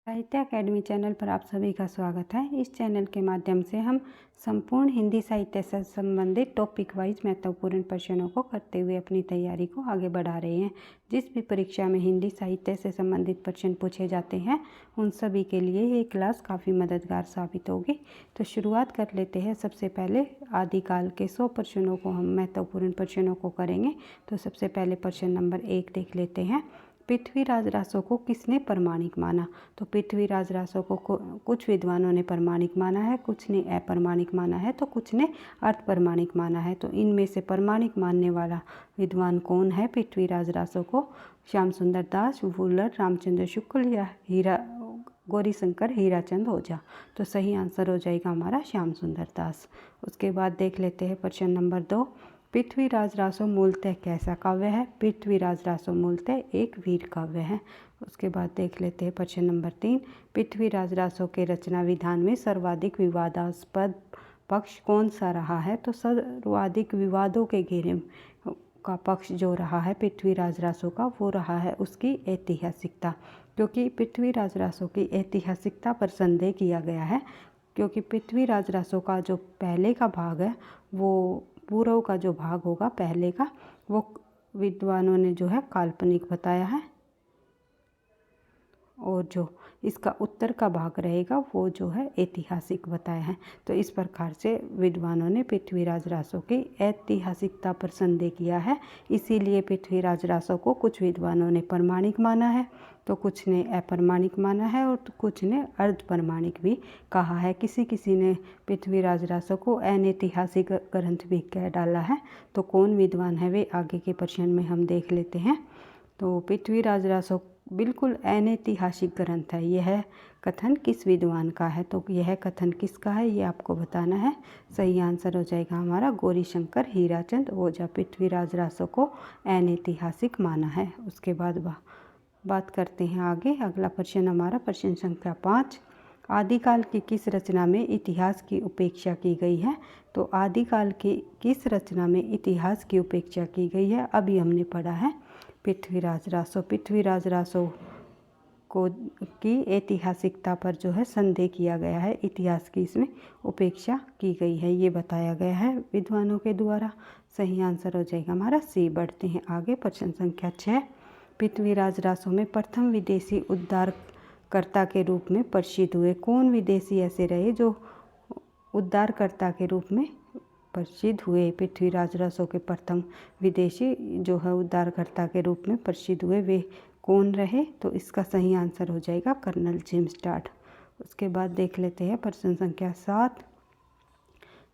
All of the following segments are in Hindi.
साहित्य अकेडमी चैनल पर आप सभी का स्वागत है। इस चैनल के माध्यम से हम संपूर्ण हिंदी साहित्य से संबंधित टॉपिक वाइज महत्वपूर्ण प्रश्नों को करते हुए अपनी तैयारी को आगे बढ़ा रहे हैं। जिस भी परीक्षा में हिंदी साहित्य से संबंधित प्रश्न पूछे जाते हैं उन सभी के लिए ये क्लास काफ़ी मददगार साबित होगी। तो शुरुआत कर लेते हैं। सबसे पहले आदिकाल के 100 प्रश्नों को हम महत्वपूर्ण प्रश्नों को करेंगे। तो सबसे पहले प्रश्न नंबर 1 देख लेते हैं। पृथ्वीराज रासो को किसने प्रमाणिक माना? तो पृथ्वीराज रासो को कुछ विद्वानों ने प्रमाणिक माना है, कुछ ने अप्रमाणिक माना है, तो कुछ ने अर्धप्रमाणिक माना है। तो इनमें से प्रमाणिक मानने वाला विद्वान कौन है पृथ्वीराज रासो को? श्याम सुंदर दास, वुलर, रामचंद्र शुक्ल या गौरीशंकर हीराचंद ओझा। तो सही आंसर हो जाएगा हमारा श्याम सुंदर दास। उसके बाद देख लेते हैं प्रश्न नंबर 2। पृथ्वीराज रासो मूलतः कैसा काव्य है? पृथ्वीराज रासो मूलतः एक वीर काव्य है। उसके बाद देख लेते हैं प्रश्न नंबर 3। पृथ्वीराज रासो के रचना विधान में सर्वाधिक विवादास्पद पक्ष कौन सा रहा है? तो सर्वाधिक विवादों के घेरे का पक्ष जो रहा है पृथ्वीराज रासो का वो रहा है उसकी ऐतिहासिकता, क्योंकि पृथ्वीराज रासो की ऐतिहासिकता पर संदेह किया गया है। क्योंकि पृथ्वीराज रासो का जो पहले का भाग है वो पूर्व का जो भाग होगा पहले का वो विद्वानों ने जो है काल्पनिक बताया है, और जो इसका उत्तर का भाग रहेगा वो जो है ऐतिहासिक बताया है। तो इस प्रकार से विद्वानों ने पृथ्वीराज रासो की ऐतिहासिकता पर संदेह किया है। इसीलिए पृथ्वीराज रासो को कुछ विद्वानों ने प्रमाणिक माना है, तो कुछ ने अप्रमाणिक माना है और कुछ ने अर्धप्रमाणिक भी कहा है। किसी किसी ने पृथ्वीराज रासो को अनैतिहासिक ग्रंथ भी कह डाला है। तो कौन विद्वान है वे आगे के प्रश्न में हम देख लेते हैं। तो पृथ्वीराज रासो बिल्कुल अनैतिहासिक ग्रंथ है। यह कथन किस विद्वान का है? तो यह कथन किसका है ये आपको बताना है। सही आंसर हो जाएगा हमारा गौरीशंकर हीराचंद ओझा। पृथ्वीराज रासो को अनैतिहासिक माना है। उसके बाद बात करते हैं आगे। अगला प्रश्न हमारा प्रश्न संख्या 5। आदिकाल की किस रचना में इतिहास की उपेक्षा की गई है? तो आदिकाल की किस रचना में इतिहास की उपेक्षा की गई है? अभी हमने पढ़ा है पृथ्वीराज रासो। पृथ्वीराज रासो को की ऐतिहासिकता पर जो है संदेह किया गया है, इतिहास की इसमें उपेक्षा की गई है, ये बताया गया है विद्वानों के द्वारा। सही आंसर हो जाएगा हमारा सी। बढ़ते हैं आगे। प्रश्न संख्या 6। पृथ्वीराज रासो में प्रथम विदेशी उद्धारकर्ता के रूप में प्रसिद्ध हुए कौन विदेशी ऐसे रहे जो उद्धारकर्ता के रूप में प्रसिद्ध हुए? पृथ्वीराज रासो के प्रथम विदेशी जो है उद्धारकर्ता के रूप में प्रसिद्ध हुए वे कौन रहे? तो इसका सही आंसर हो जाएगा कर्नल जेम्स टाड। उसके बाद देख लेते हैं प्रश्न संख्या 7।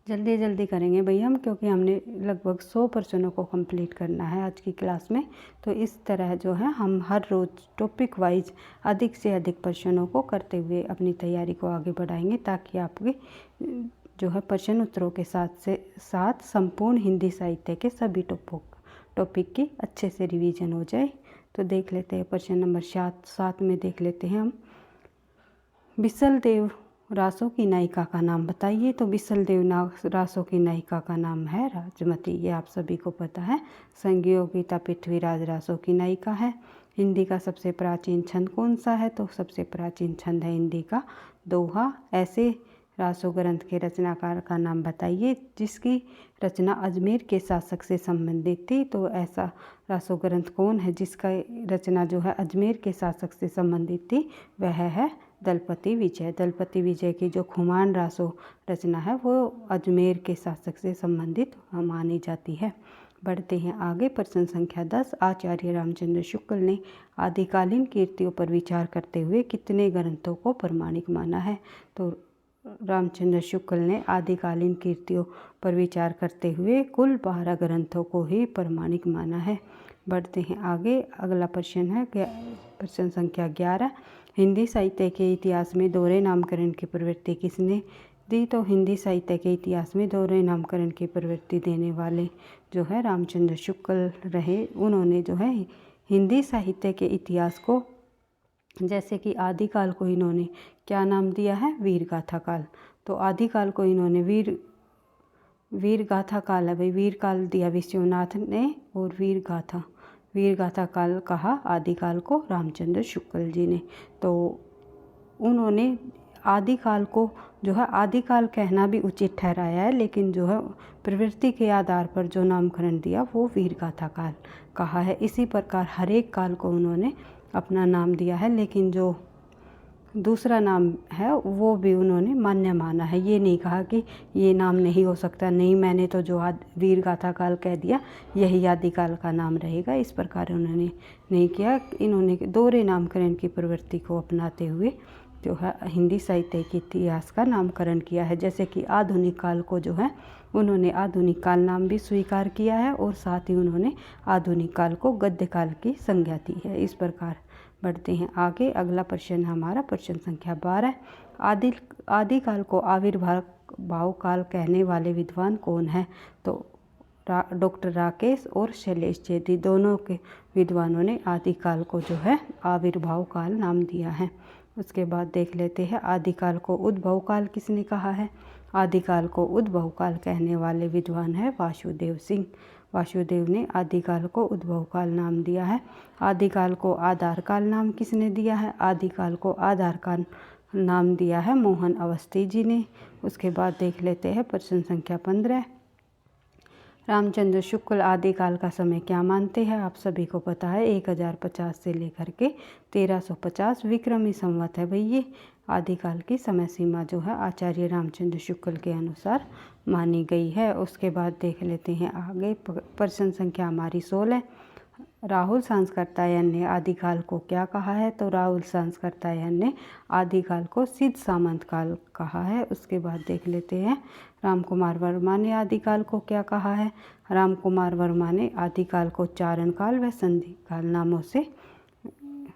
जल्दी जल्दी करेंगे भैया हम, क्योंकि हमने लगभग 100 प्रश्नों को कंप्लीट करना है आज की क्लास में। तो इस तरह जो है हम हर रोज़ टॉपिक वाइज अधिक से अधिक प्रश्नों को करते हुए अपनी तैयारी को आगे बढ़ाएंगे, ताकि आपके जो है प्रश्न उत्तरों के साथ संपूर्ण हिंदी साहित्य के सभी टॉपिक की अच्छे से रिवीजन हो जाए। तो देख लेते हैं प्रश्न नंबर 7 में देख लेते हैं हम। बिसल देव रासो की नायिका का नाम बताइए। तो बिसल देव रासो की नायिका का नाम है राजमती, ये आप सभी को पता है। संयोगिता पृथ्वीराज रासो की नायिका है। हिंदी का सबसे प्राचीन छंद कौन सा है? तो सबसे प्राचीन छंद है हिंदी का दोहा। ऐसे रासो ग्रंथ के रचनाकार का नाम बताइए जिसकी रचना अजमेर के शासक से संबंधित थी। तो ऐसा रासो ग्रंथ कौन है जिसका रचना जो है अजमेर के शासक से संबंधित थी? वह है दलपति विजय। दलपति विजय की जो खुमान रासो रचना है वो अजमेर के शासक से संबंधित मानी जाती है। बढ़ते हैं आगे। प्रश्न संख्या 10। आचार्य रामचंद्र शुक्ल ने आदिकालीन कीर्तियों पर विचार करते हुए कितने ग्रंथों को प्रमाणिक माना है? तो रामचंद्र शुक्ल ने आदिकालीन कीर्तियों पर विचार करते हुए कुल 12 ग्रंथों को ही प्रमाणिक माना है। बढ़ते हैं आगे। अगला प्रश्न है प्रश्न संख्या 11। हिंदी साहित्य के इतिहास में दोहरे नामकरण की प्रवृत्ति किसने दी? तो हिंदी साहित्य के इतिहास में दोहरे नामकरण की प्रवृत्ति देने वाले जो है रामचंद्र शुक्ल रहे। उन्होंने जो है हिंदी साहित्य के इतिहास को, जैसे कि आदिकाल को इन्होंने क्या नाम दिया है? वीर गाथा काल। तो आदिकाल को इन्होंने वीर गाथा काल है भाई, वीर काल दिया विश्वनाथ ने, और वीर गाथा काल कहा आदिकाल को रामचंद्र शुक्ल जी ने। तो उन्होंने आदिकाल को जो है आदिकाल कहना भी उचित ठहराया है, लेकिन जो है प्रवृत्ति के आधार पर जो नामकरण दिया वो वीरगाथा काल कहा है। इसी प्रकार हर एक काल को उन्होंने अपना नाम दिया है, लेकिन जो दूसरा नाम है वो भी उन्होंने मान्य माना है। ये नहीं कहा कि ये नाम नहीं हो सकता, नहीं मैंने तो जो वीरगाथा काल कह दिया यही आदिकाल का नाम रहेगा, इस प्रकार उन्होंने नहीं किया। इन्होंने दोहरे नामकरण की प्रवृत्ति को अपनाते हुए जो है हिंदी साहित्य के इतिहास का नामकरण किया है। जैसे कि आधुनिक काल को जो है उन्होंने आधुनिक काल नाम भी स्वीकार किया है और साथ ही उन्होंने आधुनिक काल को गद्य काल की संज्ञा दी है। इस प्रकार बढ़ते हैं आगे। अगला प्रश्न हमारा प्रश्न संख्या 12। आदिकाल को आविर्भाव काल कहने वाले विद्वान कौन है? तो डॉक्टर राकेश और शैलेश चेती दोनों के विद्वानों ने आदिकाल को जो है आविर्भाव काल नाम दिया है। उसके बाद देख लेते हैं आदिकाल को उद्भव काल किसने कहा है? आदिकाल को उद्भव काल कहने वाले विद्वान है वासुदेव सिंह। वासुदेव ने आदिकाल को उद्भव काल नाम दिया है। आदिकाल को आधार काल नाम किसने दिया है? आदिकाल को आधार काल नाम दिया है मोहन अवस्थी जी ने। उसके बाद देख लेते हैं प्रश्न संख्या 15। रामचंद्र शुक्ल आदिकाल का समय क्या मानते हैं? आप सभी को पता है 1050 से लेकर के 1350 विक्रमी संवत है भाई। ये आदिकाल की समय सीमा जो है आचार्य रामचंद्र शुक्ल के अनुसार मानी गई है। उसके बाद देख लेते हैं आगे प्रश्न संख्या हमारी 16। राहुल सांस्कृतायन ने आदिकाल को क्या कहा है? तो राहुल सांस्कृतायन ने आदिकाल को सिद्ध सामंत काल कहा है। उसके बाद देख लेते हैं रामकुमार वर्मा ने आदिकाल को क्या कहा है? रामकुमार वर्मा ने आदिकाल को चारण काल व संधि काल नामों से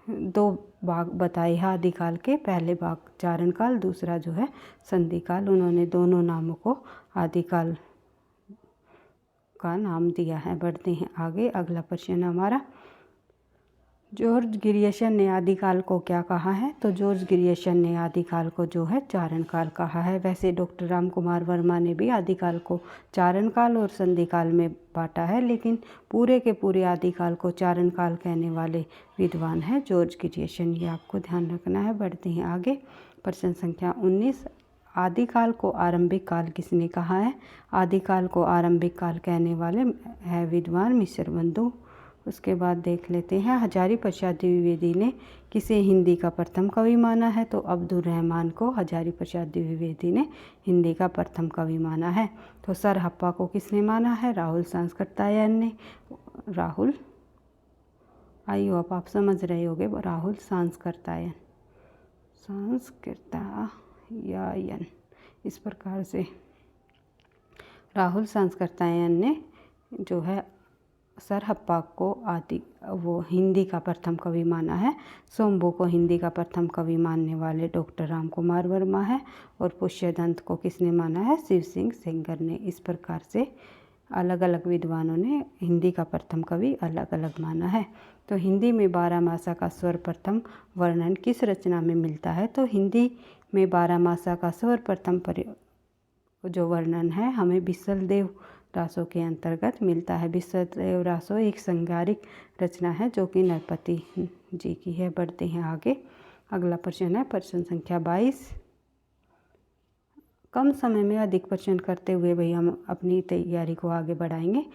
2 भाग बताए हैं आदिकाल के। पहले भाग चारण काल, दूसरा जो है संधि काल। उन्होंने दोनों नामों को आदिकाल का नाम दिया है। बढ़ते हैं आगे। अगला प्रश्न हमारा जॉर्ज ग्रियर्सन ने आदिकाल को क्या कहा है? तो जॉर्ज ग्रियर्सन ने आदिकाल को जो है चारण काल कहा है। वैसे डॉक्टर रामकुमार वर्मा ने भी आदिकाल को चारण काल और संधि काल में बांटा है, लेकिन पूरे के पूरे आदिकाल को चारण काल कहने वाले विद्वान है जॉर्ज ग्रियर्सन। ये आपको ध्यान रखना है। बढ़ते हैं आगे। प्रश्न संख्या 19। आदिकाल को आरंभिक काल किसने कहा है? आदिकाल को आरंभिक काल कहने वाले है विद्वान मिश्र बंधु। उसके बाद देख लेते हैं हजारी प्रसाद द्विवेदी ने किसे हिंदी का प्रथम कवि माना है? तो अब्दुल रहमान को हजारी प्रसाद द्विवेदी ने हिंदी का प्रथम कवि माना है। तो सरहप्पा को किसने माना है? राहुल सांस्कृतायन ने। राहुल, आई होप आप समझ रहे होगे, राहुल सांस्कृतायन, सांस्कृतायन, इस प्रकार से राहुल सांस्कृतायन ने जो है सरहप्पा को वो हिंदी का प्रथम कवि माना है। सोम्बो को हिंदी का प्रथम कवि मानने वाले डॉक्टर रामकुमार वर्मा है। और पुष्यदंत को किसने माना है? शिव सिंह सेंगर ने। इस प्रकार से अलग अलग विद्वानों ने हिंदी का प्रथम कवि अलग अलग माना है। तो हिंदी में 12 मासा का सर्वप्रथम वर्णन किस रचना में मिलता है? तो हिंदी में 12 मासा का सर्वप्रथम जो वर्णन है हमें बिसलदेव रासों के अंतर्गत मिलता है। बिसलदेव रासो एक श्रृंगारिक रचना है जो कि नरपति जी की है। बढ़ते हैं आगे। अगला प्रश्न है प्रश्न संख्या 22। कम समय में अधिक प्रश्न करते हुए भाई हम अपनी तैयारी को आगे बढ़ाएंगे।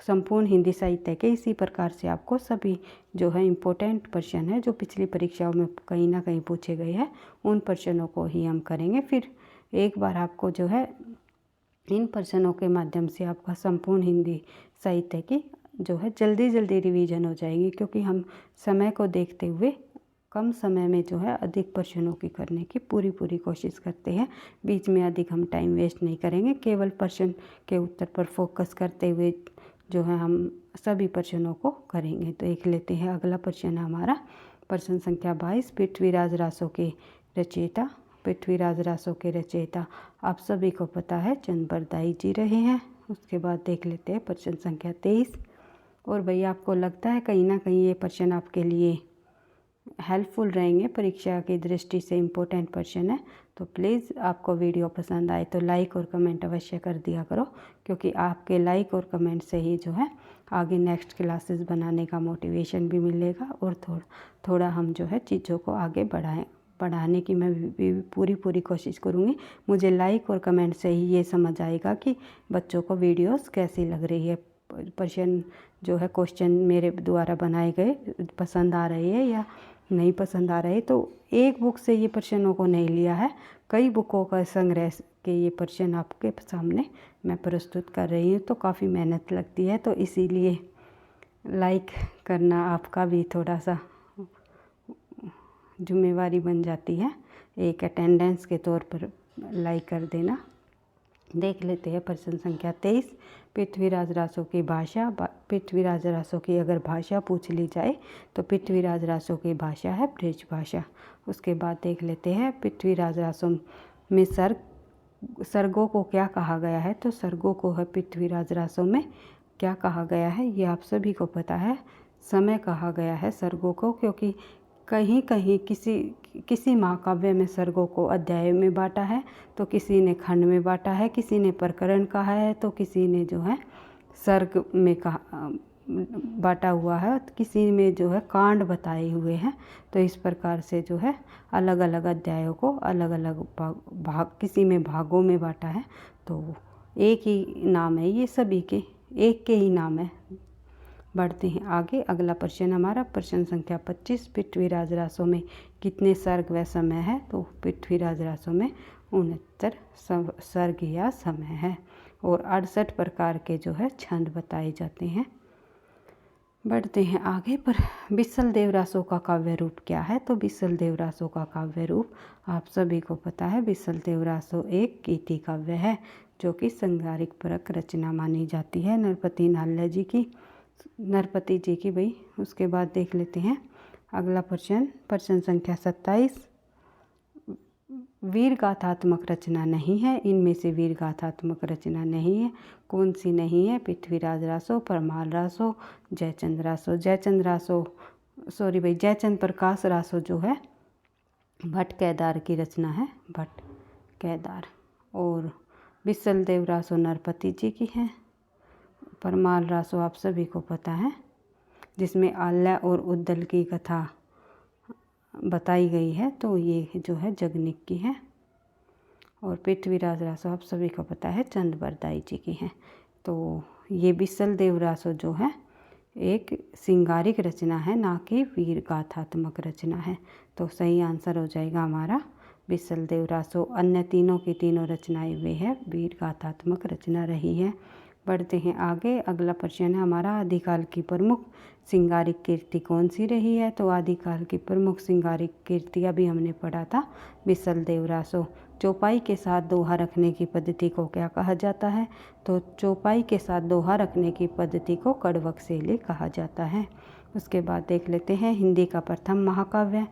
संपूर्ण हिंदी साहित्य के इसी प्रकार से आपको सभी जो है इम्पोर्टेंट प्रश्न है जो पिछली परीक्षाओं में कहीं ना कहीं पूछे गए हैं उन प्रश्नों को ही हम करेंगे। फिर एक बार आपको जो है इन प्रश्नों के माध्यम से आपका संपूर्ण हिंदी साहित्य की जो है जल्दी रिवीजन हो जाएगी, क्योंकि हम समय को देखते हुए कम समय में जो है अधिक प्रश्नों की करने की पूरी कोशिश करते हैं। बीच में अधिक हम टाइम वेस्ट नहीं करेंगे, केवल प्रश्न के उत्तर पर फोकस करते हुए जो है हम सभी प्रश्नों को करेंगे। तो देख लेते हैं अगला प्रश्न हमारा प्रश्न संख्या 22। पृथ्वीराज रासो के रचयिता, पृथ्वीराज रासो के रचयिता आप सभी को पता है चंद बरदाई जी रहे हैं। उसके बाद देख लेते हैं प्रश्न संख्या 23। और भैया आपको लगता है कहीं ना कहीं ये प्रश्न आपके लिए हेल्पफुल रहेंगे, परीक्षा की दृष्टि से इम्पोर्टेंट प्रश्न है, तो प्लीज़ आपको वीडियो पसंद आए तो लाइक और कमेंट अवश्य कर दिया करो, क्योंकि आपके लाइक और कमेंट से ही जो है आगे नेक्स्ट क्लासेस बनाने का मोटिवेशन भी मिलेगा और थोड़ा हम जो है चीज़ों को आगे पढ़ाने की मैं भी पूरी कोशिश करूँगी। मुझे लाइक और कमेंट से ही ये समझ आएगा कि बच्चों को वीडियोस कैसी लग रही है, प्रश्न जो है क्वेश्चन मेरे द्वारा बनाए गए पसंद आ रही है या नहीं पसंद आ रहे। तो एक बुक से ये प्रश्नों को नहीं लिया है, कई बुकों का संग्रह के ये प्रश्न आपके सामने मैं प्रस्तुत कर रही हूँ। तो काफ़ी मेहनत लगती है, तो इसीलिए लाइक करना आपका भी थोड़ा सा जिम्मेवारी बन जाती है, एक अटेंडेंस के तौर पर लाइक कर देना। देख लेते हैं प्रश्न संख्या 23। पृथ्वीराज रासो की भाषा। पृथ्वीराज रासो की अगर भाषा पूछ ली जाए तो पृथ्वीराज रासो की भाषा है ब्रज भाषा। उसके बाद देख लेते हैं पृथ्वीराज रासो में सर्गों को क्या कहा गया है। तो सर्गों को है पृथ्वीराज रासो में क्या कहा गया है, ये आप सभी को पता है, समय कहा गया है सर्गों को, क्योंकि कहीं कहीं किसी महाकाव्य में सर्गों को अध्याय में बांटा है, तो किसी ने खंड में बांटा है, किसी ने प्रकरण कहा है, तो किसी ने जो है सर्ग में कहा बांटा हुआ है, किसी में जो है कांड बताए हुए हैं। तो इस प्रकार से जो है अलग अलग अध्यायों को अलग अलग भाग किसी में भागों में बांटा है। तो एक ही नाम है, ये सभी के एक के ही नाम है। बढ़ते हैं आगे। अगला प्रश्न हमारा प्रश्न संख्या 25। पृथ्वीराज रासो में कितने सर्ग व समय है। तो पृथ्वीराज रासो में 69 सर्ग या समय है और 68 प्रकार के जो है छंद बताए जाते हैं। बढ़ते हैं आगे पर बिसल देव रासो का काव्य रूप क्या है। तो बिसल देव रासो का काव्य रूप आप सभी को पता है, बिसल देव रासो एक गीति काव्य है जो कि श्रृंगारिक परक रचना मानी जाती है नरपति नाल्य जी की, नरपति जी की भाई। उसके बाद देख लेते हैं अगला प्रश्न संख्या 27। वीर गाथात्मक रचना नहीं है, इनमें से वीर गाथात्मक रचना नहीं है, कौन सी नहीं है। पृथ्वीराज रासो, परमाल रासो, जयचंद रासो। जयचंद प्रकाश रासो जो है भट्ट केदार की रचना है, भट्ट केदार। और बिसल देव रासो नरपति जी की है। परमाल रासो आप सभी को पता है, जिसमें आल्य और उद्दल की कथा बताई गई है, तो ये जो है जगनिक की है। और पृथ्वीराज रासो आप सभी को पता है चंद बरदाई जी की है। तो ये बिसल देव रासो जो है एक श्रृंगारिक रचना है, ना कि वीर गाथात्मक रचना है। तो सही आंसर हो जाएगा हमारा बिसल देव रासो। अन्य तीनों की तीनों रचनाएं वे है वीर गाथात्मक रचना रही है। बढ़ते हैं आगे। अगला प्रश्न है हमारा आदिकाल की प्रमुख श्रृंगारिक कीर्ति कौन सी रही है। तो आदिकाल की प्रमुख श्रृंगारिक कीर्ति अभी हमने पढ़ा था बिसल देव रासो। चौपाई के साथ दोहा रखने की पद्धति को क्या कहा जाता है। तो चौपाई के साथ दोहा रखने की पद्धति को कड़वक शैली कहा जाता है। उसके बाद देख लेते हैं हिंदी का प्रथम महाकाव्य।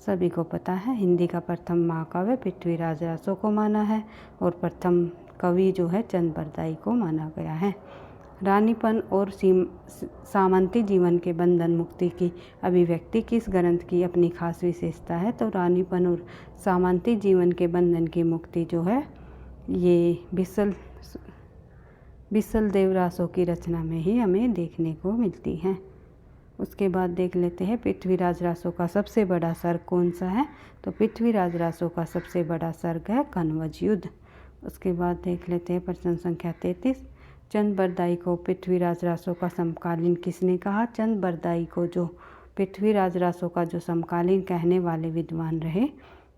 सभी को पता है हिंदी का प्रथम महाकाव्य पृथ्वीराज रासो को माना है और प्रथम कवि जो है चंद बरदाई को माना गया है। रानीपन और सामंती जीवन के बंधन मुक्ति की अभिव्यक्ति किस ग्रंथ की अपनी खास विशेषता है। तो रानीपन और सामंती जीवन के बंधन की मुक्ति जो है ये बिसल देव रासो की रचना में ही हमें देखने को मिलती है। उसके बाद देख लेते हैं पृथ्वीराज रासो का सबसे बड़ा सर्ग कौन सा है। तो पृथ्वीराज रासो का सबसे बड़ा सर्ग है कनवज युद्ध। उसके बाद देख लेते हैं प्रश्न संख्या 33। चंद बरदाई को पृथ्वीराज रासो का समकालीन किसने कहा। चंद बरदाई को जो पृथ्वीराज रासो का जो समकालीन कहने वाले विद्वान रहे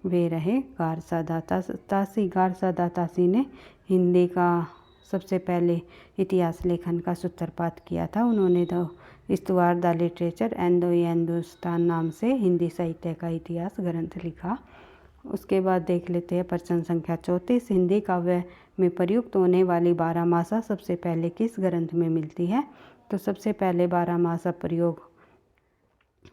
वे रहे गारसा दातासी। गारसा दातासी ने हिंदी का सबसे पहले इतिहास लेखन का सूत्रपात किया था। उन्होंने द इस्तवार the literature and the Hindustan नाम से हिंदी साहित्य का इतिहास ग्रंथ लिखा। उसके बाद देख लेते हैं प्रश्न संख्या 34। हिंदी काव्य में प्रयुक्त होने वाली बारहमासा सबसे पहले किस ग्रंथ में मिलती है। तो सबसे पहले बारहमासा प्रयोग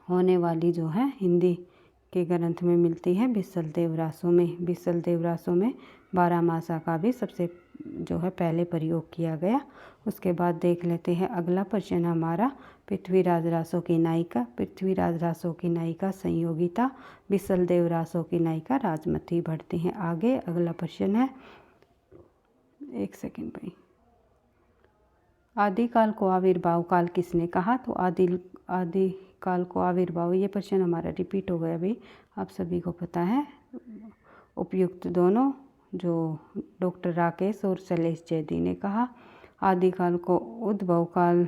होने वाली जो है हिंदी के ग्रंथ में मिलती है बिसल देव रासो में। बिसल देव रासो में बारहमासा का भी सबसे जो है पहले प्रयोग किया गया। उसके बाद देख लेते हैं अगला प्रश्न हमारा पृथ्वीराज रासो की नायिका। पृथ्वीराज रासो की नायिका संयोगिता, बिसल देव रासो की नायिका राजमती। बढ़ते हैं आगे। अगला प्रश्न है, एक सेकंड भाई। आदिकाल को आविर्भाव काल किसने कहा। तो आदिकाल काल को आविर्भाव, ये प्रश्न हमारा रिपीट हो गया भाई, आप सभी को पता है। उपयुक्त दोनों जो डॉक्टर राकेश और शैलेश जैदी ने कहा। आदिकाल को उद्भव काल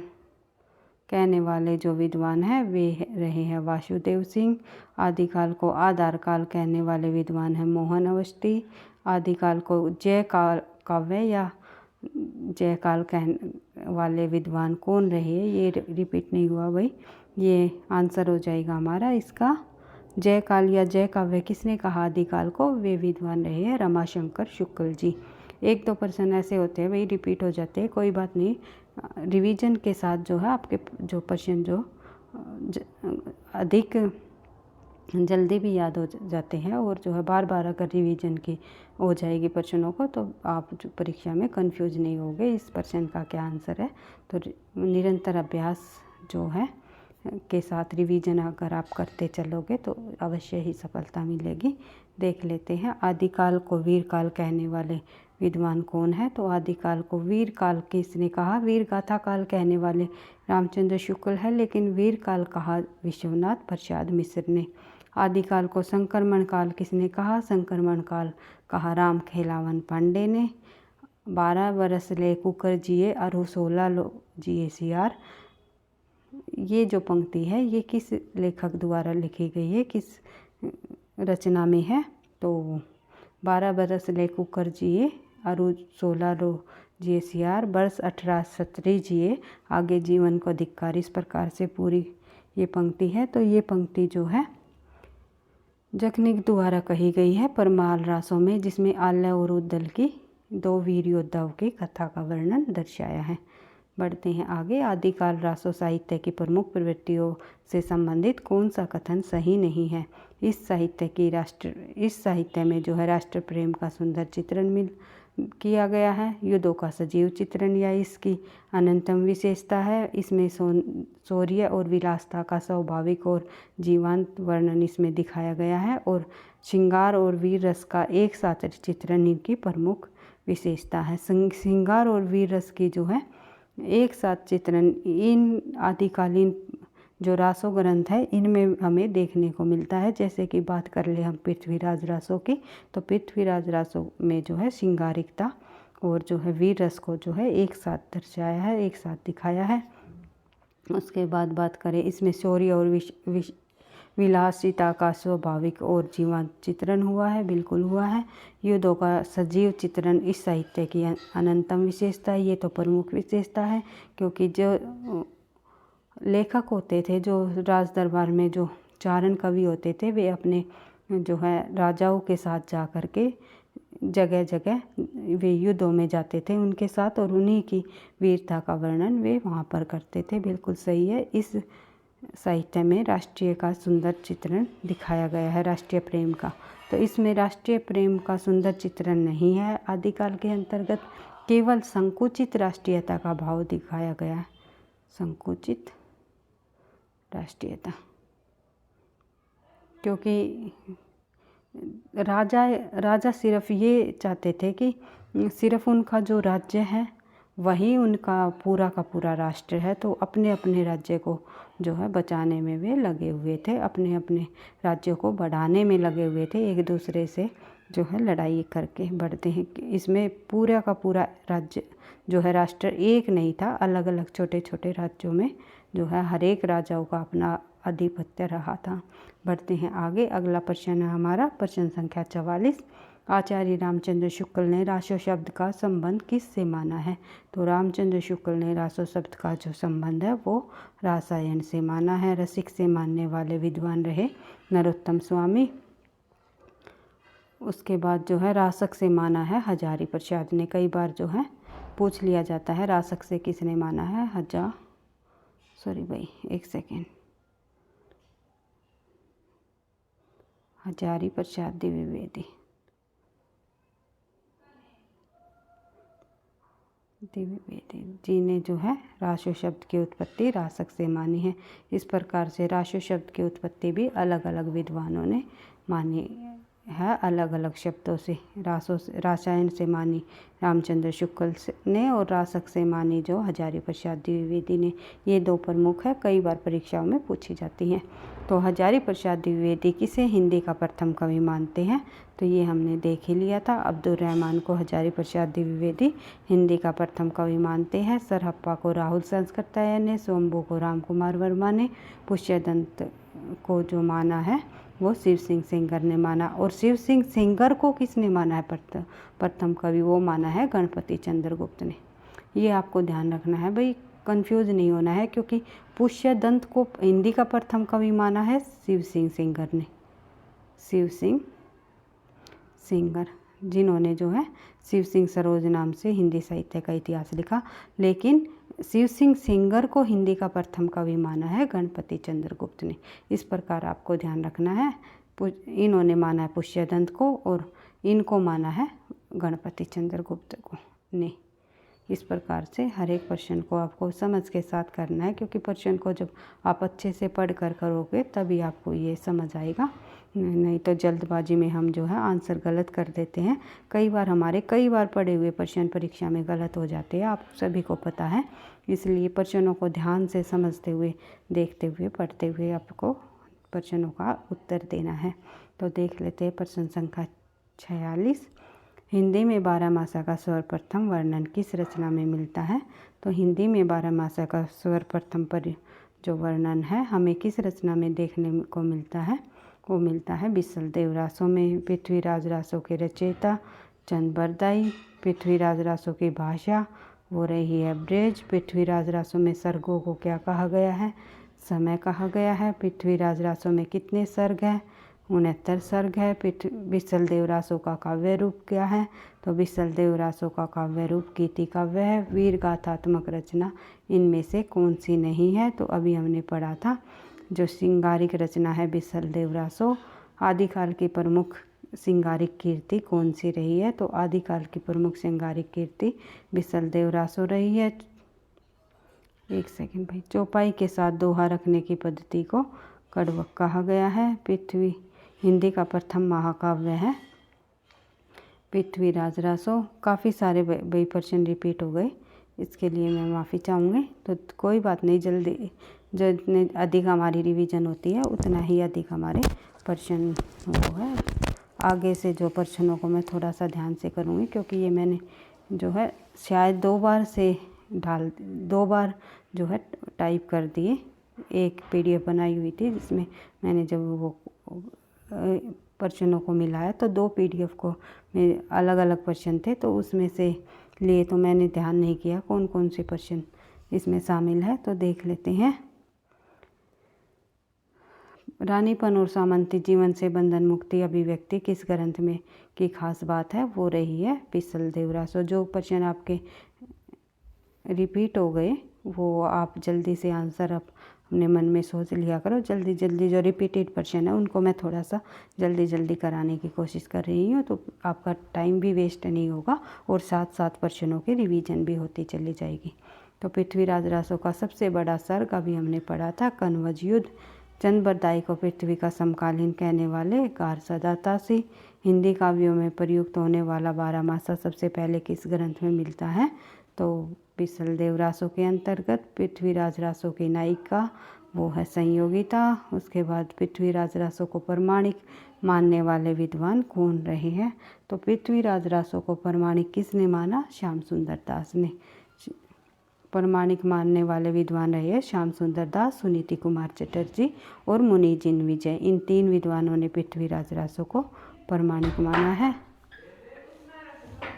कहने वाले जो विद्वान हैं वे रहे हैं वासुदेव सिंह। आदिकाल को आधार काल कहने वाले विद्वान हैं मोहन अवस्थी। आदिकाल को जय काव्य या जय काल कहने वाले विद्वान कौन रहे, ये रिपीट नहीं हुआ भाई, ये आंसर हो जाएगा हमारा इसका। जय काल या जय काव्य किसने कहा आदिकाल को, वे विद्वान रहे हैं रमाशंकर शुक्ल जी। 1-2% ऐसे होते हैं भाई रिपीट हो जाते हैं, कोई बात नहीं, रिवीजन के साथ जो है आपके जो प्रश्न जो अधिक जल्दी भी याद हो जाते हैं, और जो है बार बार अगर रिवीजन की हो जाएगी प्रश्नों को तो आप जो परीक्षा में कंफ्यूज नहीं होगे इस प्रश्न का क्या आंसर है। तो निरंतर अभ्यास जो है के साथ रिवीजन अगर आप करते चलोगे तो अवश्य ही सफलता मिलेगी। देख लेते हैं आदिकाल को वीर काल कहने वाले विद्वान कौन है। तो आदिकाल को वीर काल किसने कहा, वीर गाथा काल कहने वाले रामचंद्र शुक्ल है, लेकिन वीर काल कहा विश्वनाथ प्रसाद मिश्र ने। आदिकाल को संक्रमण काल किसने कहा, संक्रमण काल कहा राम खेलावन पांडे ने। 12 बरस ले कुकर जिए अरु 16 लो जिए सियार, ये जो पंक्ति है ये किस लेखक द्वारा लिखी गई है, किस रचना में है। तो 12 बरस ले कुकर जिए अरु 16 लो जिए सियार, वर्ष 1870 जिए आगे जीवन को धिक्कार, इस प्रकार से पूरी ये पंक्ति है। तो ये पंक्ति जो है जखनिक द्वारा कही गई है परमाल रासों में, जिसमें आल्य और उद्दल की 2 वीर योद्धाओं की कथा का वर्णन दर्शाया है। बढ़ते हैं आगे। आदिकाल रासो साहित्य की प्रमुख प्रवृत्तियों से संबंधित कौन सा कथन सही नहीं है। इस साहित्य में जो है राष्ट्र प्रेम का सुंदर चित्रण किया गया है, युद्धों का सजीव चित्रण या इसकी अनंतम विशेषता है। इसमें शौर्य और विलासता का स्वाभाविक और जीवंत वर्णन इसमें दिखाया गया है, और श्रृंगार और वीर रस का एक साथ चित्रण इनकी प्रमुख विशेषता है। श्रृंगार और वीर रस की जो है एक साथ चित्रण इन आदिकालीन जो रासो ग्रंथ है इनमें हमें देखने को मिलता है। जैसे कि बात कर ले हम पृथ्वीराज रासों की, तो पृथ्वीराज रासों में जो है श्रृंगारिकता और जो है वीर रस को जो है एक साथ दर्शाया है, एक साथ दिखाया है। उसके बाद बात करें इसमें शौर्य और विलासिता का स्वाभाविक और जीवंत चित्रण हुआ है, बिल्कुल हुआ है। युद्धों का सजीव चित्रण इस साहित्य की अनंतम विशेषता है, ये तो प्रमुख विशेषता है, क्योंकि जो लेखक होते थे, जो राज दरबार में जो चारण कवि होते थे, वे अपने जो है राजाओं के साथ जा कर के जगह जगह वे युद्धों में जाते थे उनके साथ, और उन्हीं की वीरता का वर्णन वे वहाँ पर करते थे। बिल्कुल सही है। इस साहित्य में राष्ट्रीय का सुंदर चित्रण दिखाया गया है, राष्ट्रीय प्रेम का। तो इसमें राष्ट्रीय प्रेम का सुंदर चित्रण नहीं है। आदिकाल के अंतर्गत केवल संकुचित राष्ट्रीयता का भाव दिखाया गया है, संकुचित राष्ट्रीयता, क्योंकि राजा सिर्फ ये चाहते थे कि सिर्फ उनका जो राज्य है वही उनका पूरा का पूरा राष्ट्र है, तो अपने अपने राज्य को जो है बचाने में वे लगे हुए थे, अपने अपने राज्यों को बढ़ाने में लगे हुए थे, एक दूसरे से जो है लड़ाई करके बढ़ते हैं। इसमें पूरा का पूरा राज्य जो है राष्ट्र एक नहीं था, अलग अलग छोटे छोटे राज्यों में जो है हर एक राजाओं का अपना आधिपत्य रहा था। बढ़ते हैं आगे। अगला प्रश्न है हमारा प्रश्न संख्या 44। आचार्य रामचंद्र शुक्ल ने रासो शब्द का संबंध किससे माना है। तो रामचंद्र शुक्ल ने रासो शब्द का जो संबंध है वो रासायन से माना है। रसिक से मानने वाले विद्वान रहे नरोत्तम स्वामी। उसके बाद जो है रासक से माना है हजारी प्रसाद ने। कई बार जो है पूछ लिया जाता है रासक से किसने माना है। हजारी प्रसाद द्विवेदी जी ने जो है रासो शब्द की उत्पत्ति रासक से मानी है। इस प्रकार से रासो शब्द की उत्पत्ति भी अलग अलग विद्वानों ने मानी है अलग अलग शब्दों से। रासों से, रासायन से मानी रामचंद्र शुक्ल ने और रासक से मानी जो हजारी प्रसाद द्विवेदी ने। ये दो प्रमुख है, कई बार परीक्षाओं में पूछी जाती हैं। तो हजारी प्रसाद द्विवेदी किसे हिंदी का प्रथम कवि मानते हैं, तो ये हमने देख ही लिया था। अब्दुल रहमान को हजारी प्रसाद द्विवेदी हिंदी का प्रथम कवि मानते हैं। सरहप्पा को राहुल संस्कृतायन ने, स्वयंभू को राम कुमार वर्मा ने, पुष्यदंत को जो माना है वो शिव सिंह सेंगर ने माना। और शिव सिंह सेंगर को किसने माना है प्रथम कवि, वो माना है गणपति चंद्रगुप्त ने। ये आपको ध्यान रखना है भाई, कंफ्यूज नहीं होना है, क्योंकि पुष्यदंत को हिंदी का प्रथम कवि माना है शिव सिंह सेंगर ने। शिव सिंह सेंगर जिन्होंने जो है शिव सिंह सरोज नाम से हिंदी साहित्य का इतिहास लिखा, लेकिन शिव सिंह सेंगर को हिंदी का प्रथम कवि माना है गणपति चंद्रगुप्त ने। इस प्रकार आपको ध्यान रखना है, इन्होंने माना है पुष्यदंत को और इनको माना है गणपति चंद्रगुप्त को ने। इस प्रकार से हर एक प्रश्न को आपको समझ के साथ करना है, क्योंकि प्रश्न को जब आप अच्छे से पढ़ कर करोगे तभी आपको ये समझ आएगा, नहीं तो जल्दबाजी में हम जो है आंसर गलत कर देते हैं। कई बार पढ़े हुए प्रश्न परीक्षा में गलत हो जाते हैं, आप सभी को पता है। इसलिए प्रश्नों को ध्यान से समझते हुए, देखते हुए, पढ़ते हुए आपको प्रश्नों का उत्तर देना है। तो देख लेते हैं प्रश्न संख्या 46। हिंदी में बारहमासा का सर्वप्रथम वर्णन किस रचना में मिलता है, तो हिंदी में बारहमासा का सर्वप्रथम पर जो वर्णन है हमें किस रचना में देखने को मिलता है, वो मिलता है बिसल देव रासों में। पृथ्वीराज रासों के रचयिता चंद बरदाई। पृथ्वीराज रासों की भाषा वो रही है ब्रज। पृथ्वीराज रासों में सर्गों को क्या कहा गया है, समय कहा गया है। पृथ्वीराज रासों में कितने सर्ग हैं, 69 सर्ग है। बिसल देव रासों का काव्य रूप क्या है, तो बिसल देव रासों का काव्य रूप गीति काव्य है। वीर गाथात्मक रचना इनमें से कौन सी नहीं है, तो अभी हमने पढ़ा था जो श्रृंगारिक रचना है बिसल देव रासों। आदिकाल की प्रमुख श्रृंगारिक कीर्ति कौन सी रही है, तो आदिकाल की प्रमुख श्रृंगारिक कीर्ति बिसल देव रासों रही है। एक सेकंड भाई। चौपाई के साथ दोहा रखने की पद्धति को कड़वक कहा गया है। पृथ्वी हिंदी का प्रथम महाकाव्य है पृथ्वीराज रासों। काफ़ी सारे वही प्रश्न रिपीट हो गए, इसके लिए मैं माफ़ी चाहूँगी। तो कोई बात नहीं, जल्दी जितने अधिक हमारी रिवीजन होती है उतना ही अधिक हमारे प्रश्न वो है। आगे से जो प्रश्नों को मैं थोड़ा सा ध्यान से करूँगी, क्योंकि ये मैंने जो है शायद 2 बार जो है टाइप कर दिए। एक PDF बनाई हुई थी जिसमें मैंने जब वो प्रश्नों को मिलाया तो 2 PDF को में अलग अलग प्रश्न थे, तो उसमें से लिए तो मैंने ध्यान नहीं किया कौन कौन से प्रश्न इसमें शामिल है। तो देख लेते हैं। रानीपन और सामंती जीवन से बंधन मुक्ति अभिव्यक्ति किस ग्रंथ में की खास बात है, वो रही है बिसल देव रासों। जो प्रश्न आपके रिपीट हो गए वो आप जल्दी से आंसर अपने मन में सोच लिया करो। जल्दी जल्दी जो रिपीटेड प्रश्न है उनको मैं थोड़ा सा जल्दी कराने की कोशिश कर रही हूँ, तो आपका टाइम भी वेस्ट नहीं होगा और साथ साथ प्रश्नों की रिवीजन भी होती चली जाएगी। तो पृथ्वीराज रासों का सबसे बड़ा सर्ग अभी हमने पढ़ा था कनवज युद्ध। चंद बरदाई को पृथ्वी का समकालीन कहने वाले कार सदातासी। हिंदी काव्यों में प्रयुक्त होने वाला बारहमासा सबसे पहले किस ग्रंथ में मिलता है, तो बिसल देव रासों के अंतर्गत। पृथ्वीराज रासों की नायिका वो है संयोगिता। उसके बाद पृथ्वीराज रासों को प्रमाणिक मानने वाले विद्वान कौन रहे हैं, तो पृथ्वीराज रासों को प्रमाणिक किसने माना, श्याम सुंदर दास ने। प्रमाणिक मानने वाले विद्वान रहे हैं श्याम सुंदर दास, सुनीति कुमार चटर्जी और मुनि जिन विजय। इन 3 विद्वानों ने पृथ्वीराज रासों को प्रमाणिक माना है।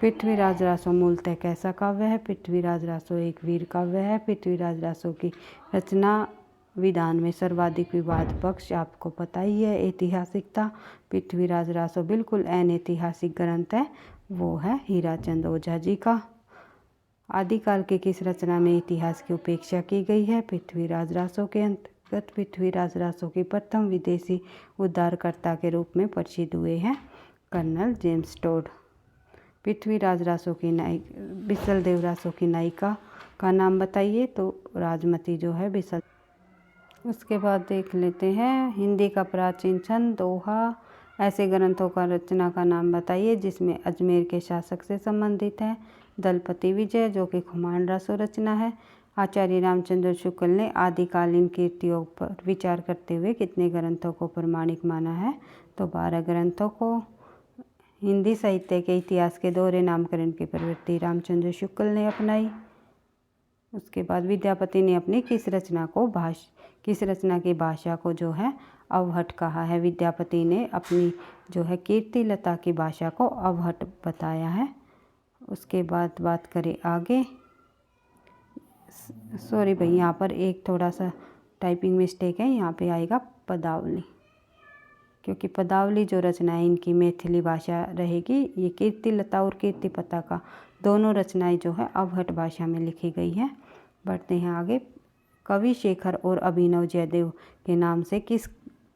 पृथ्वीराज रासों मूलतः कैसा काव्य है, पृथ्वीराज रासों एक वीर काव्य है। पृथ्वीराज रासों की रचना विधान में सर्वाधिक विवाद पक्ष आपको पता ही है ऐतिहासिकता। पृथ्वीराज रासों बिल्कुल अनैतिहासिक ग्रंथ है, वो है हीराचंद ओझा जी का। आदिकाल की किस रचना में इतिहास की उपेक्षा की गई है, पृथ्वीराज रासों के अंतर्गत। पृथ्वीराज रासों की प्रथम विदेशी उद्धारकर्ता के रूप में प्रसिद्ध हुए हैं colonel James Tod. Prithviraj Raso की बिसल देव रासों की नायिका का नाम बताइए, तो राजमती जो है बिसल। उसके बाद देख लेते हैं हिंदी का प्राचीन छंद दोहा ऐसे ग्रंथों का रचना का नाम बताइए जिसमें अजमेर के शासक से संबंधित है। दलपति विजय जो कि खुमान रसो रचना है। आचार्य रामचंद्र शुक्ल ने आदिकालीन कीर्तियों पर विचार करते हुए कितने ग्रंथों को प्रमाणिक माना है? तो 12 ग्रंथों को। हिंदी साहित्य के इतिहास के दोहरे नामकरण की प्रवृत्ति रामचंद्र शुक्ल ने अपनाई। उसके बाद विद्यापति ने अपनी किस रचना की भाषा को जो है अवहट कहा है? विद्यापति ने अपनी जो है कीर्तिलता की भाषा को अवहट बताया है। उसके बाद बात करें आगे। सॉरी भाई, यहाँ पर एक थोड़ा सा टाइपिंग मिस्टेक है, यहाँ पे आएगा पदावली, क्योंकि पदावली जो रचना है इनकी मैथिली भाषा रहेगी। ये कीर्तिलता और कीर्तिपता का दोनों रचनाएं जो है अवहट भाषा में लिखी गई है। बढ़ते हैं आगे। कवि शेखर और अभिनव जयदेव के नाम से किस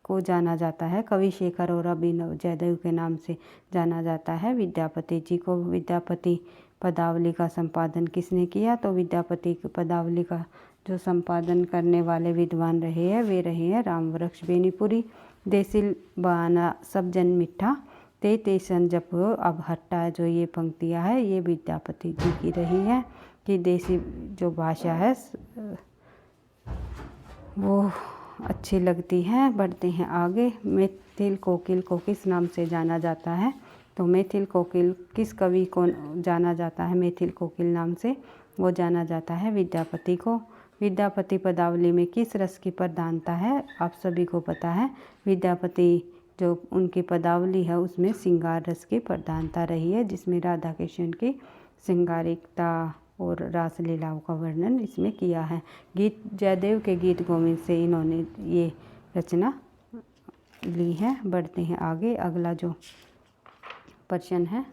को जाना जाता है? कवि शेखर और अभिनव जयदेव के नाम से जाना जाता है विद्यापति जी को। विद्यापति पदावली का संपादन किसने किया? तो विद्यापति पदावली का जो संपादन करने वाले विद्वान रहे हैं वे रहे हैं रामवृक्ष बेनीपुरी। देसिल बहाना सब जन मिठा ते तेसन जप अब हट्टा, जो ये पंक्तियाँ है ये विद्यापति जी की रही है कि देसी जो भाषा है वो अच्छी लगती है। बढ़ते हैं आगे। मैथिल कोकिल को किस नाम से जाना जाता है? तो मैथिल कोकिल किस कवि को जाना जाता है मैथिल कोकिल नाम से? वो जाना जाता है विद्यापति को। विद्यापति पदावली में किस रस की प्रधानता है? आप सभी को पता है विद्यापति जो उनकी पदावली है उसमें श्रृंगार रस की प्रधानता रही है, जिसमें राधा कृष्ण की श्रृंगारिकता और रासलीलाओं का वर्णन इसमें किया है। गीत जयदेव के गीत गोविंद से इन्होंने ये रचना ली है। बढ़ते हैं आगे। अगला जो प्रश्न है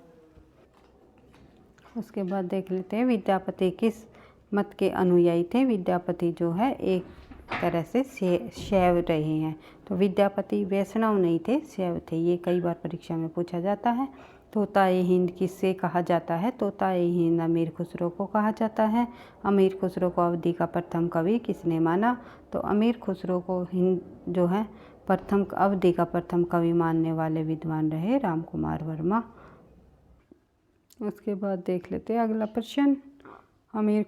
उसके बाद देख लेते हैं विद्यापति किस मत के अनुयायी थे? विद्यापति जो है एक तरह से शैव रहे हैं। तो विद्यापति वैष्णव नहीं थे, शैव थे। ये कई बार परीक्षा में पूछा जाता है। तोताए हिंद किससे कहा जाता है? तोताए हिंद अमीर खुसरो को कहा जाता है। अमीर खुसरो को अवधि का प्रथम कवि किसने माना? तो अमीर खुसरो को हिंद जो है अवधि का प्रथम कवि मानने वाले विद्वान रहे राम कुमार वर्मा। उसके बाद देख लेते हैं अगला प्रश्न। अमीर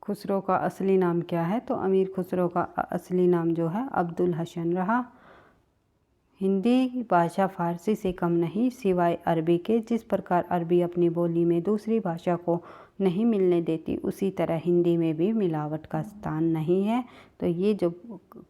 खुसरो का असली नाम क्या है? तो अमीर खुसरो का असली नाम जो है अब्दुल हसन रहा। हिंदी भाषा फारसी से कम नहीं सिवाय अरबी के। जिस प्रकार अरबी अपनी बोली में दूसरी भाषा को नहीं मिलने देती, उसी तरह हिंदी में भी मिलावट का स्थान नहीं है। तो ये जो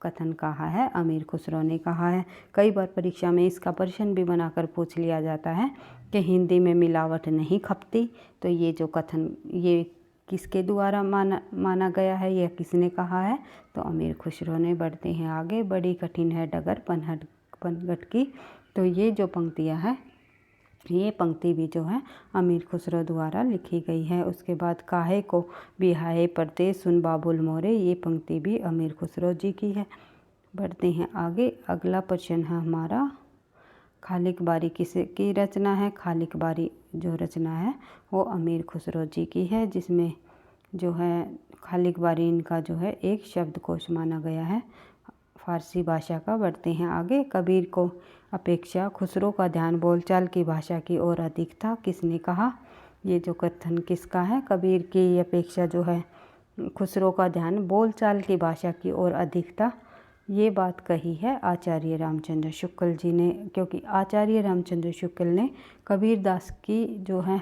कथन कहा है अमीर खुसरो ने कहा है। कई बार परीक्षा में इसका प्रश्न भी बनाकर पूछ लिया जाता है कि हिंदी में मिलावट नहीं खपती। तो ये जो कथन ये किसके द्वारा माना गया है, यह किसने कहा है? तो अमीर खुसरो ने। बढ़ते हैं आगे। बड़ी कठिन है डगर पनघट की। तो ये जो पंक्तियाँ हैं ये पंक्ति भी जो है अमीर खुसरो द्वारा लिखी गई है। उसके बाद काहे को बिहाए परदेस सुन बाबुल मोरे, ये पंक्ति भी अमीर खुसरो जी की है। बढ़ते हैं आगे। अगला प्रश्न है हमारा खालिक बारी किसकी रचना है? खालिक बारी जो रचना है वो अमीर खुसरो जी की है, जिसमें जो है खालिक बारी इनका जो है एक शब्दकोश माना गया है फारसी भाषा का। बढ़ते हैं आगे। कबीर को अपेक्षा खुसरो का ध्यान बोलचाल की भाषा की ओर अधिक था, किसने कहा? ये जो कथन किसका है? कबीर की अपेक्षा जो है खुसरो का ध्यान बोलचाल की भाषा की ओर अधिक था, ये बात कही है आचार्य रामचंद्र शुक्ल जी ने। क्योंकि आचार्य रामचंद्र शुक्ल ने कबीरदास की जो है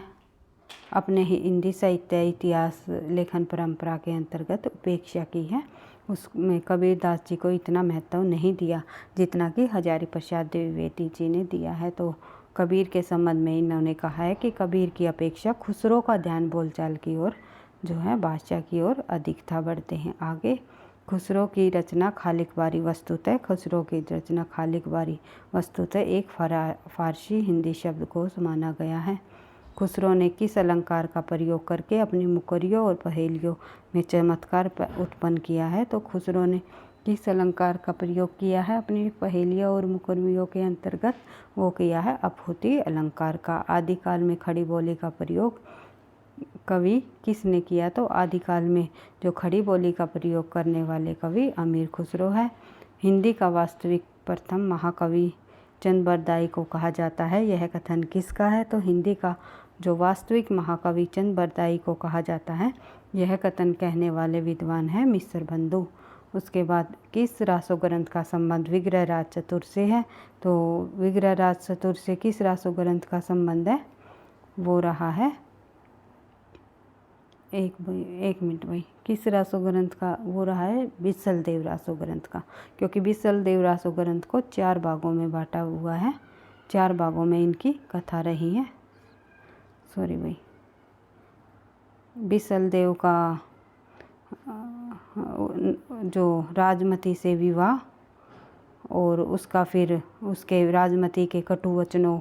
अपने ही हिंदी साहित्य इतिहास लेखन परंपरा के अंतर्गत उपेक्षा की है। उसमें कबीरदास जी को इतना महत्व नहीं दिया जितना कि हजारी प्रसाद द्विवेदी जी ने दिया है। तो कबीर के संबंध में इन्होंने कहा है कि कबीर की अपेक्षा खुसरो का ध्यान बोलचाल की ओर जो है भाषा की ओर अधिक था। बढ़ते हैं आगे। खुसरो की रचना खालिक बारी वस्तुतः खुसरो की रचना खालिक बारी वस्तुतः एक फारसी हिंदी शब्दकोश माना गया है। खुसरो ने किस अलंकार का प्रयोग करके अपनी मुकरियों और पहेलियों में चमत्कार उत्पन्न किया है? तो खुसरो ने किस अलंकार का प्रयोग किया है अपनी पहेलियों और मुकरियों के अंतर्गत? वो किया है अपहुति अलंकार का। आदिकाल में खड़ी बोली का प्रयोग कवि किसने किया? तो आदिकाल में जो खड़ी बोली का प्रयोग करने वाले कवि अमीर खुसरो है। हिंदी का वास्तविक प्रथम महाकवि चंद बरदाई को कहा जाता है। यह कथन किसका है? तो हिंदी का जो वास्तविक महाकवि चंद बरदाई को कहा जाता है। यह कथन कहने वाले विद्वान है मिश्र बंधु। उसके बाद किस रासो ग्रंथ का संबंध विग्रह राज चतुर से है? तो विग्रह राज चतुर से किस रासो ग्रंथ का संबंध है? वो रहा है एक मिनट भाई, किस रासो ग्रंथ का? वो रहा है बिसल देव रासो ग्रंथ का, क्योंकि बिसल देव रासो ग्रंथ को 4 भागों में बांटा हुआ है। 4 भागों में इनकी कथा रही है। सॉरी भाई, बिसल देव का जो राजमती से विवाह और उसका फिर उसके राजमती के कटु वचनों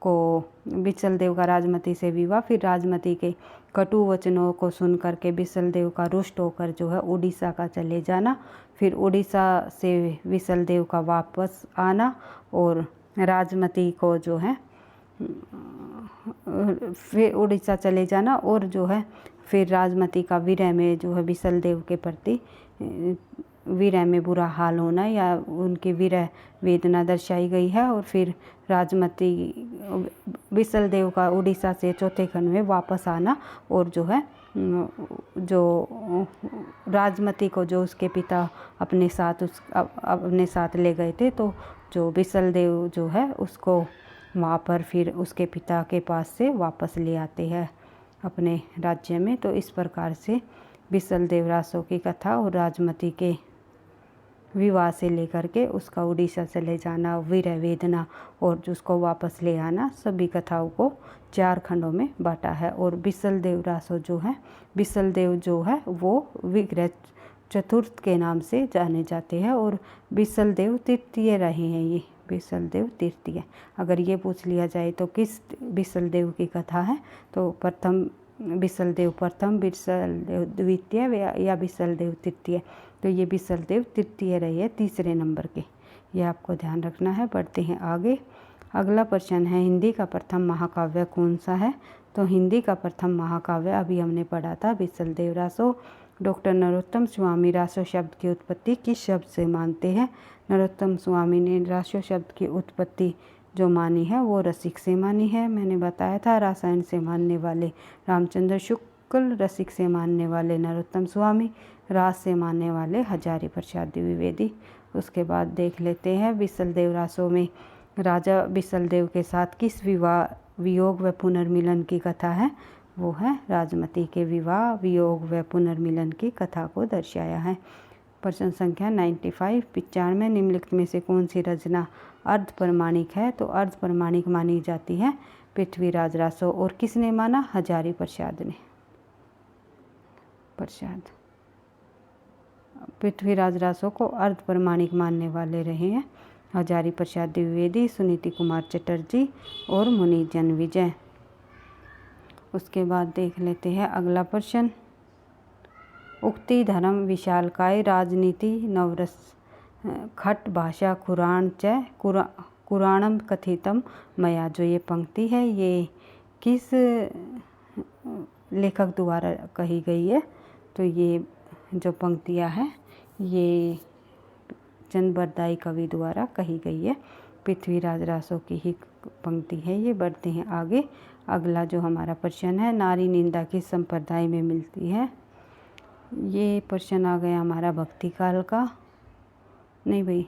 को, बिसल देव का राजमती से विवाह, फिर राजमती के कटु वचनों को सुन करके बिसल देव का रुष्ट होकर जो है उड़ीसा का चले जाना, फिर उड़ीसा से बिसल देव का वापस आना और राजमती को जो है फिर उड़ीसा चले जाना और जो है फिर राजमती का विरह में जो है बिसल देव के प्रति विरह में बुरा हाल होना या उनकी विरह वेदना दर्शाई गई है। और फिर राजमती बिसल देव का उड़ीसा से चौथे खंड में वापस आना और जो है जो राजमती को जो उसके पिता अपने साथ ले गए थे, तो जो बिसल देव जो है उसको वहाँ पर फिर उसके पिता के पास से वापस ले आते हैं अपने राज्य में। तो इस प्रकार से बिसल देव रासो की कथा और राजमती के विवाह से लेकर के उसका उड़ीसा चले जाना, विरह वेदना और उसको वापस ले आना, सभी कथाओं को 4 खंडों में बांटा है। और बिसल देव रासो जो है, बिसल देव जो है वो विग्रह चतुर्थ के नाम से जाने जाते हैं और बिसल देव तृतीय रहे हैं। ये बिसल देव तृतीय, अगर ये पूछ लिया जाए तो किस बिसल देव की कथा है, तो प्रथम बिसल देव प्रथम, बिसल देव द्वितीय या बिसल देव तृतीय। तो ये बिसल देव तृतीय रही है, तीसरे नंबर के, ये आपको ध्यान रखना है। बढ़ते हैं आगे। अगला प्रश्न है हिंदी का प्रथम महाकाव्य कौन सा है? तो हिंदी का प्रथम महाकाव्य अभी हमने पढ़ा था बिसल देव रासो। डॉक्टर नरोत्तम स्वामी रासो शब्द की उत्पत्ति किस शब्द से मानते हैं? नरोत्तम स्वामी ने रासो शब्द की उत्पत्ति जो मानी है वो रसिक से मानी है। मैंने बताया था रासायन से मानने वाले रामचंद्र शुक्ल, रसिक से मानने वाले नरोत्तम स्वामी, रास से मानने वाले हजारी प्रसाद द्विवेदी। उसके बाद देख लेते हैं बिसल देव रासो में राजा बिसल देव के साथ किस विवाह, वियोग व पुनर्मिलन की कथा है? वो है राजमती के विवाह, वियोग व पुनर्मिलन की कथा को दर्शाया है। प्रश्न संख्या 95 95 निम्नलिखित में से कौन सी रचना अर्ध प्रमाणिक है? तो अर्ध प्रमाणिक मानी जाती है पृथ्वीराज रासो। और किसने माना? हजारी प्रसाद ने। पृथ्वीराज रासो को अर्ध प्रमाणिक मानने वाले रहे हैं हजारी प्रसाद द्विवेदी, सुनीति कुमार चटर्जी और मुनि जन्मेजय। उसके बाद देख लेते हैं अगला प्रश्न। उक्ति धर्म विशालकाय राजनीति नवरस खट भाषा कुरान च कुराणम कथितम मया। जो ये पंक्ति है ये किस लेखक द्वारा कही गई है? तो ये जो पंक्तियाँ हैं ये चंद बरदाई कवि द्वारा कही गई है। पृथ्वीराज रासो की ही पंक्ति है ये। बढ़ते हैं आगे। अगला जो हमारा प्रश्न है, नारी निंदा किस संप्रदाय में मिलती है? ये प्रश्न आ गया हमारा भक्ति काल का। नहीं भाई,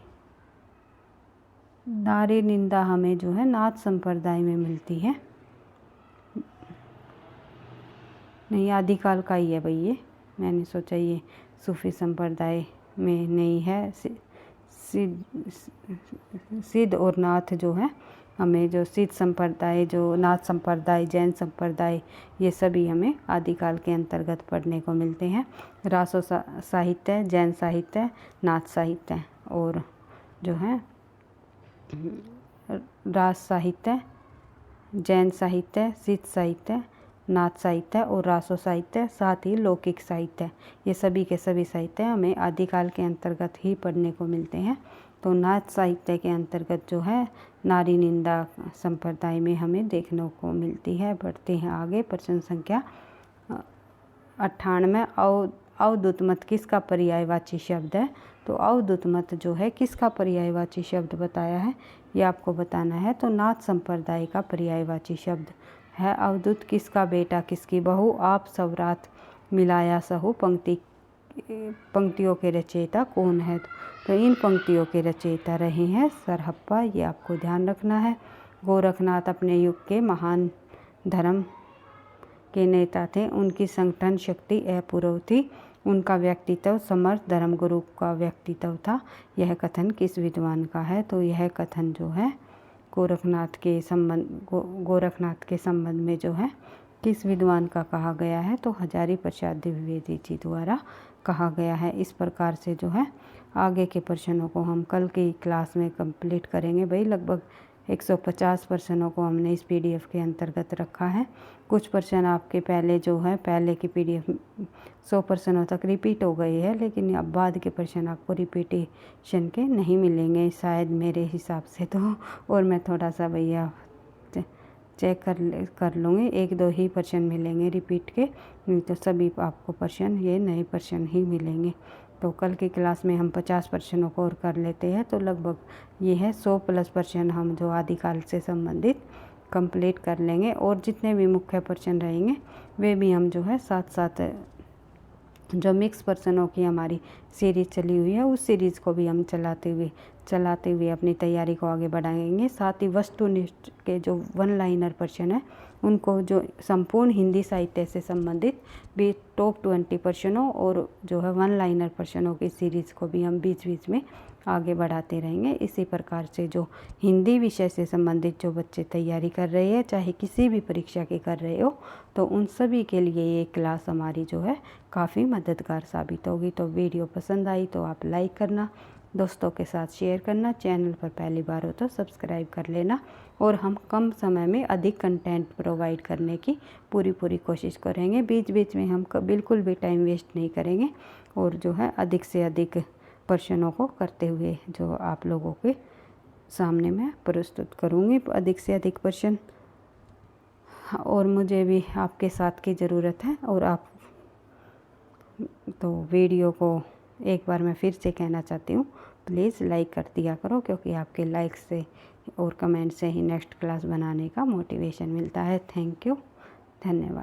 नारी निंदा हमें जो है नाथ संप्रदाय में मिलती है। नहीं, आदिकाल का ही है भाई ये। मैंने सोचा ये सूफी संप्रदाय में नहीं है। सिद्ध और नाथ जो है हमें, जो सिद्ध संप्रदाय, जो नाथ संप्रदाय, जैन संप्रदाय, ये सभी हमें आदिकाल के अंतर्गत पढ़ने को मिलते हैं। रासो साहित्य, जैन साहित्य, नाथ साहित्य और जो है रास साहित्य, जैन साहित्य, सिद्ध साहित्य, नाथ साहित्य और रासो साहित्य, साथ ही लौकिक साहित्य, ये सभी के सभी साहित्य हमें आदिकाल के अंतर्गत ही पढ़ने को मिलते हैं। तो नाथ साहित्य के अंतर्गत जो है नारी निंदा संप्रदाय में हमें देखने को मिलती है। बढ़ते हैं आगे। प्रश्न संख्या 98 अवधूत मत किसका पर्यायवाची शब्द है? तो अवधूत मत जो है किसका पर्यायवाची शब्द बताया है, ये आपको बताना है। तो नाथ संप्रदाय का पर्यायवाची शब्द है अवधूत। किसका बेटा किसकी बहू, आप सवरात मिलाया सहु पंक्तियों के रचयिता कौन है? तो इन पंक्तियों के रचयिता रहे हैं सरहप्पा, ये आपको ध्यान रखना है। गोरखनाथ अपने युग के महान धर्म के नेता थे, उनकी संगठन शक्ति अपूर्व थी, उनका व्यक्तित्व समर्थ धर्मगुरु का व्यक्तित्व था। यह कथन किस विद्वान का है? तो यह कथन जो है गोरखनाथ के संबंध में जो है किस विद्वान का कहा गया है? तो हजारी प्रसाद द्विवेदी जी द्वारा कहा गया है। इस प्रकार से जो है आगे के प्रश्नों को हम कल की क्लास में कंप्लीट करेंगे। भाई लगभग 150 प्रश्नों को हमने इस पीडीएफ के अंतर्गत रखा है। कुछ प्रश्न आपके पहले जो है पहले की पीडीएफ 100 प्रश्नों तक रिपीट हो गई है, लेकिन अब बाद के प्रश्न आपको रिपीटेशन के नहीं मिलेंगे शायद मेरे हिसाब से तो। और मैं थोड़ा सा भैया चेक कर लूँगी, 1-2 ही प्रश्न मिलेंगे रिपीट के, नहीं तो सभी आपको प्रश्न ये नए प्रश्न ही मिलेंगे। तो कल की क्लास में हम 50 प्रश्नों को और कर लेते हैं, तो लगभग ये है 100 प्लस प्रश्न हम जो आदिकाल से संबंधित कंप्लीट कर लेंगे। और जितने भी मुख्य प्रश्न रहेंगे वे भी हम जो है साथ साथ जो मिक्स प्रश्नों की हमारी सीरीज़ चली हुई है उस सीरीज़ को भी हम चलाते हुए अपनी तैयारी को आगे बढ़ाएंगे। साथ ही वस्तुनिष्ठ के जो 1 लाइनर प्रश्न है उनको जो संपूर्ण हिंदी साहित्य से संबंधित भी टॉप 20 प्रश्नों और जो है 1 लाइनर प्रश्नों की सीरीज़ को भी हम बीच बीच में आगे बढ़ाते रहेंगे। इसी प्रकार से जो हिंदी विषय से संबंधित जो बच्चे तैयारी कर रहे हैं, चाहे किसी भी परीक्षा की कर रहे हो, तो उन सभी के लिए ये क्लास हमारी जो है काफ़ी मददगार साबित होगी। तो वीडियो पसंद आई तो आप लाइक करना, दोस्तों के साथ शेयर करना, चैनल पर पहली बार हो तो सब्सक्राइब कर लेना। और हम कम समय में अधिक कंटेंट प्रोवाइड करने की पूरी कोशिश करेंगे। बीच बीच में हम बिल्कुल भी टाइम वेस्ट नहीं करेंगे और जो है अधिक से अधिक प्रश्नों को करते हुए जो आप लोगों के सामने मैं प्रस्तुत करूँगी अधिक से अधिक प्रश्न। और मुझे भी आपके साथ की ज़रूरत है। और आप तो वीडियो को एक बार मैं फिर से कहना चाहती हूँ, प्लीज़ लाइक कर दिया करो, क्योंकि आपके लाइक से और कमेंट से ही नेक्स्ट क्लास बनाने का मोटिवेशन मिलता है। थैंक यू, धन्यवाद।